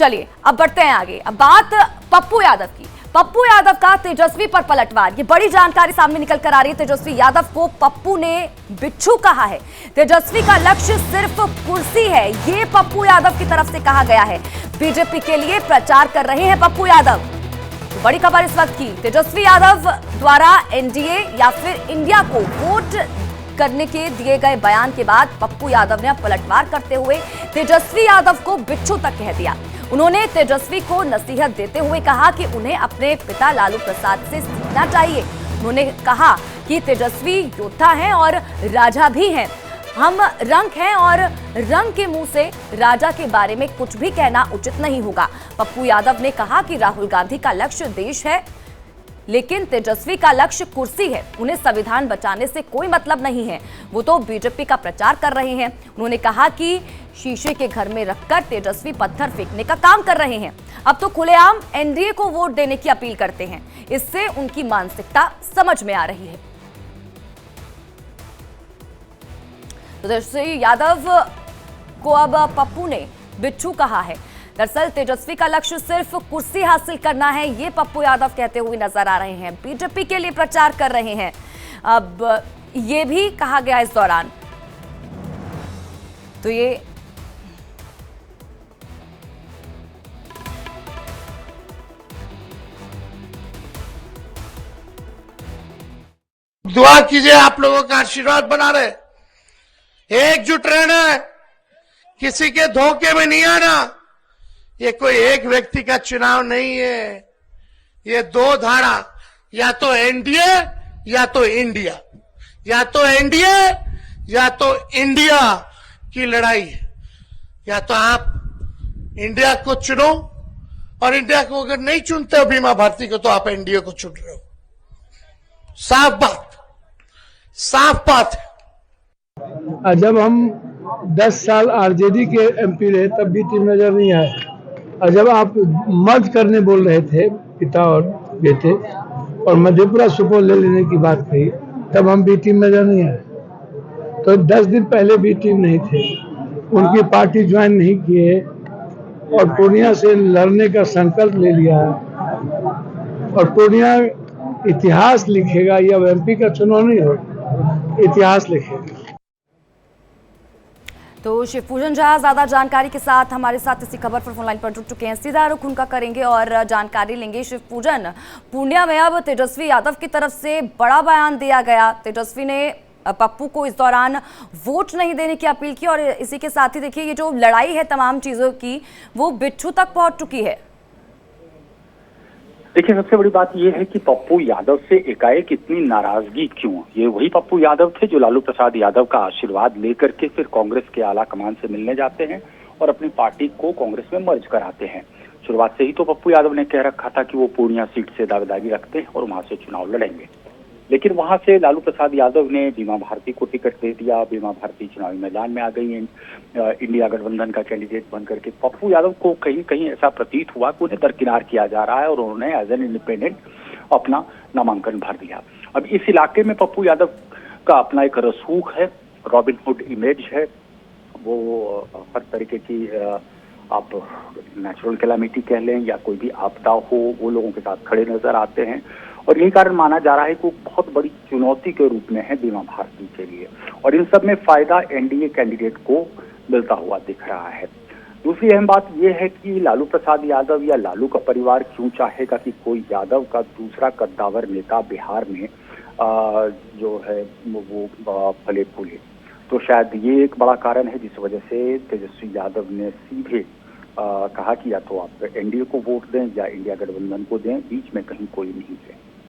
चलिए अब बढ़ते हैं आगे। अब बात पप्पू यादव की। पप्पू यादव का तेजस्वी पर पलटवार। ये बड़ी जानकारी सामने निकल कर आ रही है। तेजस्वी यादव को पप्पू ने बिच्छू कहा है। तेजस्वी का लक्ष्य सिर्फ कुर्सी है, ये पप्पू यादव की तरफ से कहा गया है। बीजेपी के लिए प्रचार कर रहे हैं पप्पू यादव। तो बड़ी खबर इस वक्त की, तेजस्वी यादव द्वारा एनडीए या फिर इंडिया को वोट करने के दिए गए बयान के बाद पप्पू यादव ने पलटवार करते हुए तेजस्वी यादव को बिच्छू तक कह दिया। उन्होंने तेजस्वी को नसीहत देते हुए कहा कि उन्हें अपने पिता लालू प्रसाद से सीखना चाहिए। उन्होंने कहा कि तेजस्वी योद्धा हैं और राजा भी हैं। हम रंक हैं और रंक के मुंह से राजा के बारे में कुछ भी कहना उचित नहीं होगा। पप्पू यादव ने कहा कि राहुल गांधी का लक्ष्य देश है, लेकिन तेजस्वी का लक्ष्य कुर्सी है। उन्हें संविधान बचाने से कोई मतलब नहीं है, वो तो बीजेपी का प्रचार कर रहे हैं। उन्होंने कहा कि शीशे के घर में रखकर तेजस्वी पत्थर फेंकने का काम कर रहे हैं। अब तो खुलेआम एनडीए को वोट देने की अपील करते हैं। इससे उनकी मानसिकता समझ में आ रही है। तेजस्वी यादव को अब पप्पू ने बिच्छू कहा है। दरअसल तेजस्वी का लक्ष्य सिर्फ कुर्सी हासिल करना है, ये पप्पू यादव कहते हुए नजर आ रहे हैं। बीजेपी के लिए प्रचार कर रहे हैं। अब ये भी कहा गया इस दौरान, तो ये दुआ कीजिए, आप लोगों का आशीर्वाद बना रहे, एकजुट रहना है, किसी के धोखे में नहीं आना। ये कोई एक व्यक्ति का चुनाव नहीं है, ये दो धारा, या तो एनडीए या तो इंडिया, या तो एनडीए या तो इंडिया की लड़ाई है। या तो आप इंडिया को चुनो, और इंडिया को अगर नहीं चुनते हो बीमा भारती को, तो आप एनडीए को चुन रहे हो। साफ बात, साफ बात है। जब हम 10 साल आरजेडी के एमपी रहे तब भी टीम नजर नहीं आए, और जब आप मर्ज करने बोल रहे थे पिता और बेटे और मधेपुरा सुपौल ले लेने की बात कही, तब हम बी टीम नजर नहीं आए। तो 10 दिन पहले बी टीम नहीं थे, उनकी पार्टी ज्वाइन नहीं किए और पूर्णिया से लड़ने का संकल्प ले लिया। और पूर्णिया इतिहास लिखेगा, यह एमपी का चुनाव नहीं होगा, इतिहास लिखेगा। तो शिवपूजन झा ज्यादा जानकारी के साथ हमारे साथ इसी खबर पर फोनलाइन पर जुड़ चुके हैं। सीधा रुख उनका करेंगे और जानकारी लेंगे। शिवपूजन, पूर्णिया में अब तेजस्वी यादव की तरफ से बड़ा बयान दिया गया। तेजस्वी ने पप्पू को इस दौरान वोट नहीं देने की अपील की और इसी के साथ ही देखिए ये जो लड़ाई है तमाम चीजों की, वो बिच्छू तक पहुंच चुकी है। देखिए, सबसे बड़ी बात यह है कि पप्पू यादव से एकाएक इतनी नाराजगी क्यों? ये वही पप्पू यादव थे जो लालू प्रसाद यादव का आशीर्वाद लेकर के फिर कांग्रेस के आला कमान से मिलने जाते हैं और अपनी पार्टी को कांग्रेस में मर्ज कराते हैं। शुरुआत से ही तो पप्पू यादव ने कह रखा था कि वो पूर्णिया सीट से दावेदारी रखते हैं और वहां से चुनाव लड़ेंगे, लेकिन वहां से लालू प्रसाद यादव ने बीमा भारती को टिकट दे दिया। बीमा भारती चुनावी मैदान में आ गई, इंडिया गठबंधन का कैंडिडेट बन करके। पप्पू यादव को कहीं कहीं ऐसा प्रतीत हुआ कि उन्हें दरकिनार किया जा रहा है और उन्होंने एज एन इंडिपेंडेंट अपना नामांकन भर दिया। अब इस इलाके में पप्पू यादव का अपना एक रसूख है, रॉबिनहुड इमेज है। वो हर तरीके की आप नेचुरल कैलामिटी कह लें या कोई भी आपदा हो, वो लोगों के साथ खड़े नजर आते हैं और यही कारण माना जा रहा है कि वो बहुत बड़ी चुनौती के रूप में है बीमा भारती के लिए। और इन सब में फायदा एनडीए कैंडिडेट को मिलता हुआ दिख रहा है। दूसरी अहम बात यह है कि लालू प्रसाद यादव या लालू का परिवार क्यों चाहेगा कि कोई यादव का दूसरा कद्दावर नेता बिहार में जो है वो फले फूले। तो शायद ये एक बड़ा कारण है जिस वजह से तेजस्वी यादव ने सीधे कहा कि या तो आप एनडीए को वोट दें या इंडिया गठबंधन को दें, बीच में कहीं कोई नहीं है।